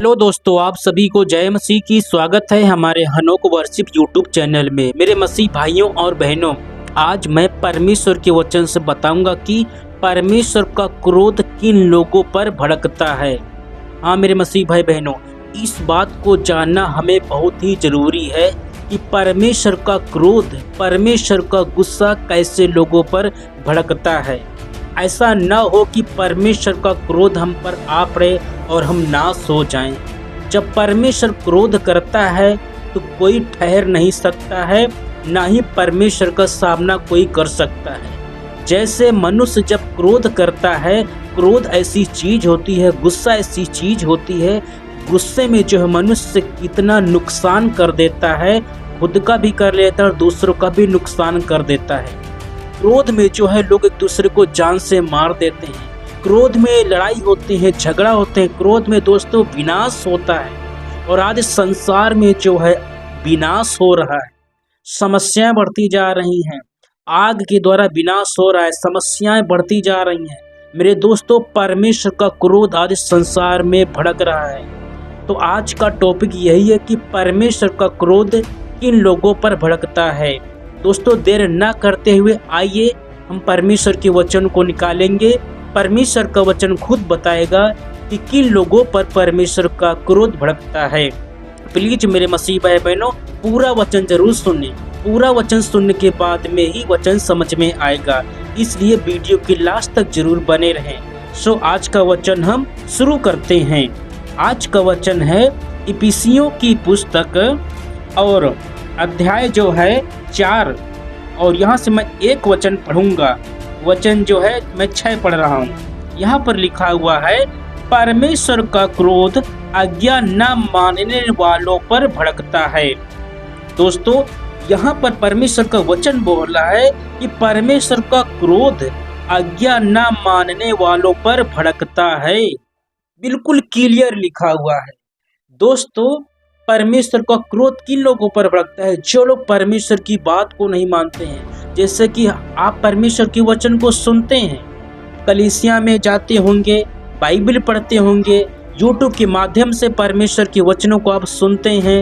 Hello दोस्तों, आप सभी को जय मसीह की स्वागत है हमारे हनोक वर्शिप यूट्यूब चैनल में। मेरे मसीह भाइयों और बहनों, आज मैं परमेश्वर के वचन से बताऊंगा कि परमेश्वर का क्रोध किन लोगों पर भड़कता है। हाँ मेरे मसीह भाई बहनों, इस बात को जानना हमें बहुत ही जरूरी है कि परमेश्वर का क्रोध, परमेश्वर का गुस्सा कैसे लोगों पर भड़कता है। ऐसा न हो कि परमेश्वर का क्रोध हम पर आ पड़े और हम नाश हो जाएं। जब परमेश्वर क्रोध करता है तो कोई ठहर नहीं सकता है, ना ही परमेश्वर का सामना कोई कर सकता है। जैसे मनुष्य जब क्रोध करता है, क्रोध ऐसी चीज होती है, गुस्सा ऐसी चीज होती है, गुस्से में जो है मनुष्य कितना नुकसान कर देता है, खुद का भी कर लेता है और दूसरों का भी नुकसान कर देता है। क्रोध में जो है लोग एक दूसरे को जान से मार देते हैं, क्रोध में लड़ाई होती है, झगड़ा होते हैं, क्रोध में दोस्तों विनाश होता है। और आज संसार में जो है विनाश हो रहा है, समस्याएं बढ़ती जा रही हैं, आग के द्वारा विनाश हो रहा है, समस्याएं बढ़ती जा रही हैं। मेरे दोस्तों, परमेश्वर का क्रोध आज संसार में भड़क रहा है। तो आज का टॉपिक यही है कि परमेश्वर का क्रोध किन लोगों पर भड़कता है। दोस्तों, देर न करते हुए आइए हम परमेश्वर के वचन को निकालेंगे। परमेश्वर का वचन खुद बताएगा कि किन लोगों पर परमेश्वर का क्रोध भड़कता है। प्लीज मेरे मसीह भाई बहनों, पूरा वचन जरूर सुनिए। पूरा वचन सुनने के बाद में ही वचन समझ में आएगा, इसलिए वीडियो के लास्ट तक जरूर बने रहें। सो आज का वचन हम शुरू करते हैं। आज का वचन है इफिसियों की पुस्तक और अध्याय जो है 4, और यहाँ से मैं एक वचन पढ़ूंगा। वचन जो है मैं 6 पढ़ रहा हूँ। यहाँ पर लिखा हुआ है, परमेश्वर का क्रोध आज्ञा न मानने वालों पर भड़कता है। दोस्तों, यहाँ पर परमेश्वर का वचन बोल रहा है कि परमेश्वर का क्रोध आज्ञा न मानने वालों पर भड़कता है। बिल्कुल क्लियर लिखा हुआ है। दोस्तों, परमेश्वर का क्रोध किन लोगों पर भड़कता है? जो लोग परमेश्वर की बात को नहीं मानते हैं। जैसे कि आप परमेश्वर के वचन को सुनते हैं, कलीसिया में जाते होंगे, बाइबल पढ़ते होंगे, यूट्यूब के माध्यम से परमेश्वर के वचनों को आप सुनते हैं।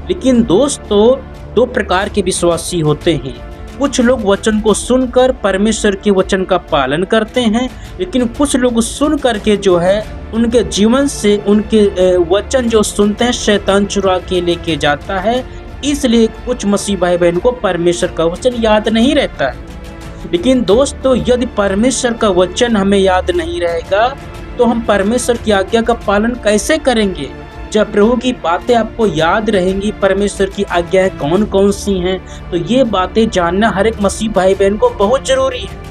लेकिन दोस्तों, 2 प्रकार के विश्वासी होते हैं। कुछ लोग वचन को सुनकर परमेश्वर के वचन का पालन करते हैं, लेकिन कुछ लोग सुन करके जो है उनके जीवन से उनके वचन जो सुनते हैं शैतान चुरा के लेके जाता है। इसलिए कुछ मसीह भाई बहन को परमेश्वर का वचन याद नहीं रहता है। लेकिन दोस्तों, यदि परमेश्वर का वचन हमें याद नहीं रहेगा तो हम परमेश्वर की आज्ञा का पालन कैसे करेंगे? जब प्रभु की बातें आपको याद रहेंगी, परमेश्वर की आज्ञाएं कौन कौन सी हैं, तो ये बातें जानना हर एक मसीह भाई बहन को बहुत जरूरी है।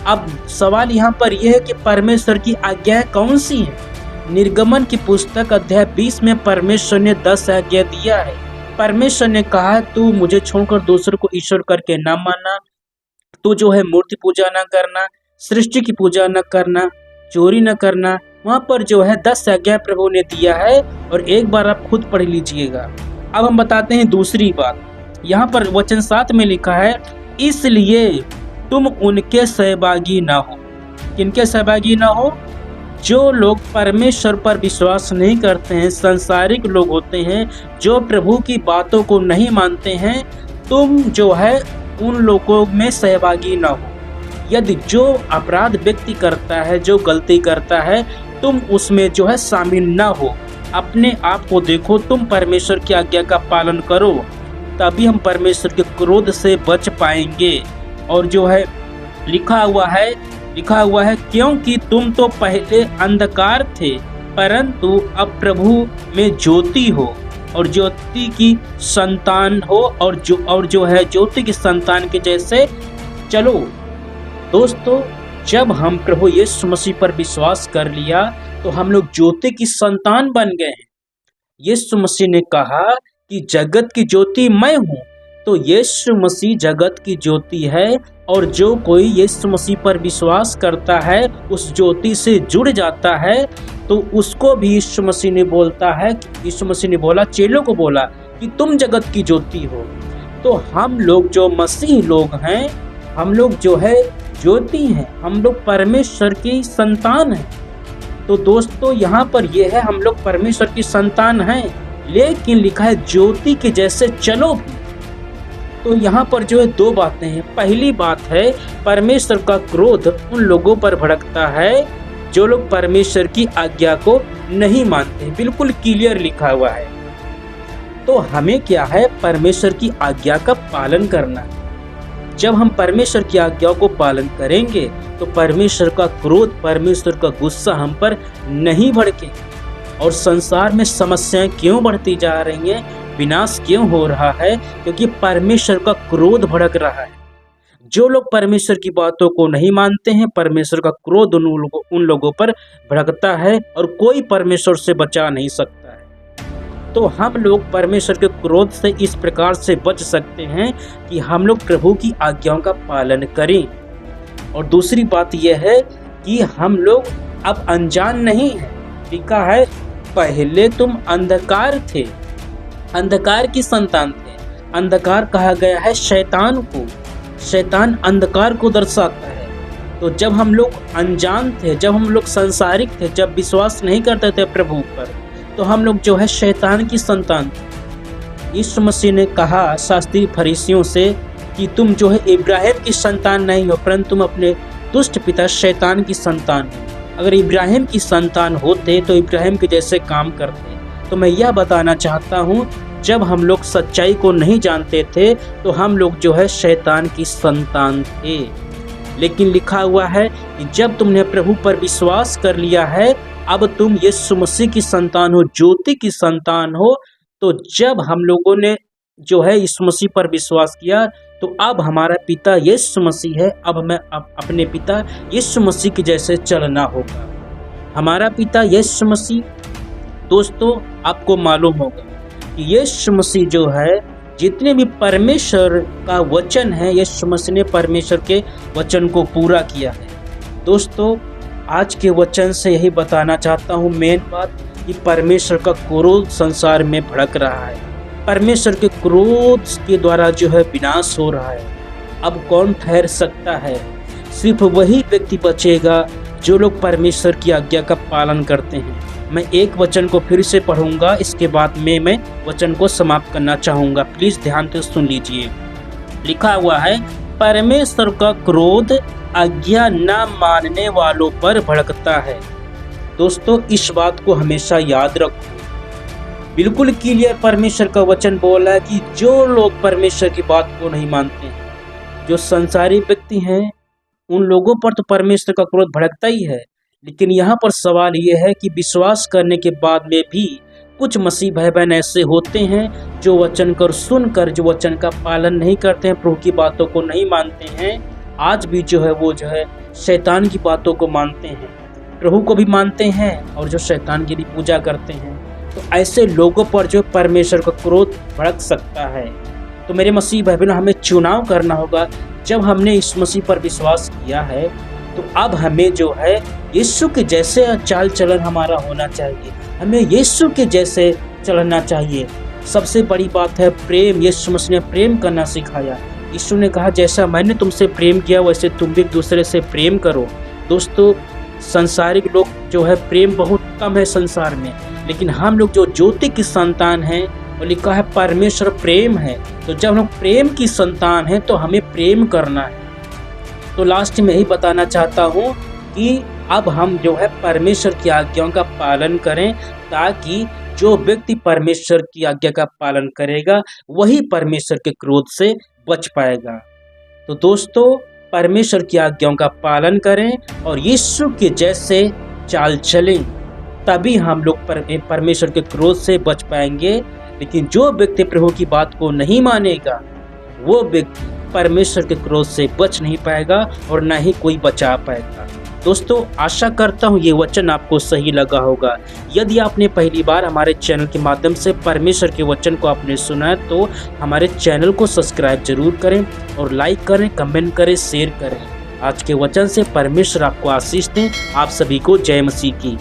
अब सवाल यहाँ पर यह है कि परमेश्वर की आज्ञाएं कौन सी हैं? निर्गमन की पुस्तक अध्याय 20 में परमेश्वर ने 10 आज्ञा दिया है। परमेश्वर ने कहा, तू मुझे छोड़कर दूसरों को ईश्वर करके ना मानना, तू जो है मूर्ति पूजा ना करना, सृष्टि की पूजा न करना, चोरी न करना। वहाँ पर जो है 10 आज्ञा प्रभु ने दिया है, और एक बार आप खुद पढ़ लीजिएगा। अब हम बताते हैं दूसरी बात। यहाँ पर वचन 7 में लिखा है, इसलिए तुम उनके सहभागी ना हो। किनके सहभागी ना हो? जो लोग परमेश्वर पर विश्वास नहीं करते हैं, सांसारिक लोग होते हैं, जो प्रभु की बातों को नहीं मानते हैं, तुम जो है उन लोगों में सहभागी ना हो। यदि जो अपराध व्यक्ति करता है, जो गलती करता है, तुम उसमें जो है शामिल ना हो। अपने आप को देखो, तुम परमेश्वर की आज्ञा का पालन करो, तभी हम परमेश्वर के क्रोध से बच पाएंगे। और जो है लिखा हुआ है क्योंकि तुम तो पहले अंधकार थे, परंतु अब प्रभु में ज्योति हो और ज्योति की संतान हो, और जो है ज्योति की संतान के जैसे चलो। दोस्तों, जब हम प्रभु यीशु मसीह पर विश्वास कर लिया तो हम लोग ज्योति की संतान बन गए हैं। यीशु मसीह ने कहा कि जगत की ज्योति मैं हूँ। तो यीशु मसीह जगत की ज्योति है, और जो कोई यीशु मसीह पर विश्वास करता है, उस ज्योति से जुड़ जाता है, तो उसको भी यीशु मसीह ने बोला, चेलों को बोला कि तुम जगत की ज्योति हो। तो हम लोग जो मसीह लोग हैं, हम लोग जो है ज्योति हैं, हम लोग परमेश्वर की संतान हैं। तो दोस्तों यहाँ पर यह है, हम लोग परमेश्वर की संतान हैं, लेकिन लिखा है ज्योति के जैसे चलो भी। तो यहाँ पर जो है दो बातें हैं। पहली बात है, परमेश्वर का क्रोध उन लोगों पर भड़कता है जो लोग परमेश्वर की आज्ञा को नहीं मानते। बिल्कुल क्लियर लिखा हुआ है। तो हमें क्या है, परमेश्वर की आज्ञा का पालन करना है। जब हम परमेश्वर की आज्ञाओं को पालन करेंगे तो परमेश्वर का क्रोध, परमेश्वर का गुस्सा हम पर नहीं भड़के। और संसार में समस्याएं क्यों बढ़ती जा रही हैं, विनाश क्यों हो रहा है, क्योंकि परमेश्वर का क्रोध भड़क रहा है। जो लोग परमेश्वर की बातों को नहीं मानते हैं, परमेश्वर का क्रोध उन लोगों पर भड़कता है और कोई परमेश्वर से बचा नहीं सकता है। तो हम लोग परमेश्वर के क्रोध से इस प्रकार से बच सकते हैं कि हम लोग प्रभु की आज्ञाओं का पालन करें। और दूसरी बात यह है कि हम लोग अब अनजान नहीं हैं। लिखा है, पहले तुम अंधकार थे, अंधकार की संतान थे। अंधकार कहा गया है शैतान को। शैतान अंधकार को दर्शाता है। तो जब हम लोग अनजान थे, जब हम लोग सांसारिक थे, जब विश्वास नहीं करते थे प्रभु पर, तो हम लोग जो है शैतान की संतान थे। यीशु मसीह ने कहा शास्त्री फरीसियों से कि तुम जो है इब्राहिम की संतान नहीं हो, परंतु तुम अपने दुष्ट पिता शैतान की संतान हो। अगर इब्राहिम की संतान होते तो इब्राहिम के जैसे काम करते। तो मैं यह बताना चाहता हूँ, जब हम लोग सच्चाई को नहीं जानते थे तो हम लोग जो है शैतान की संतान थे। लेकिन लिखा हुआ है कि जब तुमने प्रभु पर विश्वास कर लिया है, अब तुम यीशु मसीह की संतान हो, ज्योति की संतान हो। तो जब हम लोगों ने जो है यीशु मसीह पर विश्वास किया, तो अब हमारा पिता यीशु मसीह है। अब मैं अपने पिता यीशु मसीह के जैसे चलना होगा। हमारा पिता यीशु मसीह, दोस्तों आपको मालूम होगा कि यीशु मसीह जो है, जितने भी परमेश्वर का वचन है, यीशु मसीह ने परमेश्वर के वचन को पूरा किया है। दोस्तों आज के वचन से यही बताना चाहता हूँ, मेन बात कि परमेश्वर का क्रोध संसार में भड़क रहा है। परमेश्वर के क्रोध के द्वारा जो है विनाश हो रहा है। अब कौन ठहर सकता है? सिर्फ वही व्यक्ति बचेगा जो लोग परमेश्वर की आज्ञा का पालन करते हैं। मैं एक वचन को फिर से पढ़ूंगा, इसके बाद में मैं वचन को समाप्त करना चाहूँगा। प्लीज़ ध्यान से सुन लीजिए। लिखा हुआ है, परमेश्वर का क्रोध आज्ञा न मानने वालों पर भड़कता है। दोस्तों इस बात को हमेशा याद रखो। बिल्कुल क्लियर परमेश्वर का वचन बोला है कि जो लोग परमेश्वर की बात को नहीं मानते हैं, जो संसारी व्यक्ति हैं, उन लोगों पर तो परमेश्वर का क्रोध भड़कता ही है। लेकिन यहाँ पर सवाल ये है कि विश्वास करने के बाद में भी कुछ मसीह भाई बहन ऐसे होते हैं जो वचन कर सुनकर जो वचन का पालन नहीं करते हैं, प्रभु की बातों को नहीं मानते हैं। आज भी जो है वो जो है शैतान की बातों को मानते हैं, प्रभु को भी मानते हैं और जो शैतान की भी पूजा करते हैं। तो ऐसे लोगों पर जो परमेश्वर का क्रोध भड़क सकता है। तो मेरे मसीह भाई बहनों, हमें चुनाव करना होगा। जब हमने इस मसीह पर विश्वास किया है तो अब हमें जो है यीशु के जैसे चाल चलन हमारा होना चाहिए। हमें यीशु के जैसे चलना चाहिए। सबसे बड़ी बात है प्रेम। यीशु मसीह ने प्रेम करना सिखाया। यीशु ने कहा, जैसा मैंने तुमसे प्रेम किया वैसे तुम भी एक दूसरे से प्रेम करो। दोस्तों संसारिक लोग जो है प्रेम बहुत कम है संसार में, लेकिन हम लोग जो ज्योति की संतान हैं, और लिखा है परमेश्वर प्रेम है। तो जब हम लोग प्रेम की संतान हैं तो हमें प्रेम करना है। तो लास्ट में यही बताना चाहता हूँ कि अब हम जो है परमेश्वर की आज्ञाओं का पालन करें, ताकि जो व्यक्ति परमेश्वर की आज्ञा का पालन करेगा वही परमेश्वर के क्रोध से बच पाएगा। तो दोस्तों परमेश्वर की आज्ञाओं का पालन करें और यीशु के जैसे चाल चलें, तभी हम लोग परमेश्वर के क्रोध से बच पाएंगे। लेकिन जो व्यक्ति प्रभु की बात को नहीं मानेगा, वो व्यक्ति परमेश्वर के क्रोध से बच नहीं पाएगा और ना ही कोई बचा पाएगा। दोस्तों आशा करता हूँ ये वचन आपको सही लगा होगा। यदि आपने पहली बार हमारे चैनल के माध्यम से परमेश्वर के वचन को आपने सुना है तो हमारे चैनल को सब्सक्राइब जरूर करें और लाइक करें, कमेंट करें, शेयर करें। आज के वचन से परमेश्वर आपको आशीष दें। आप सभी को जय मसीह की।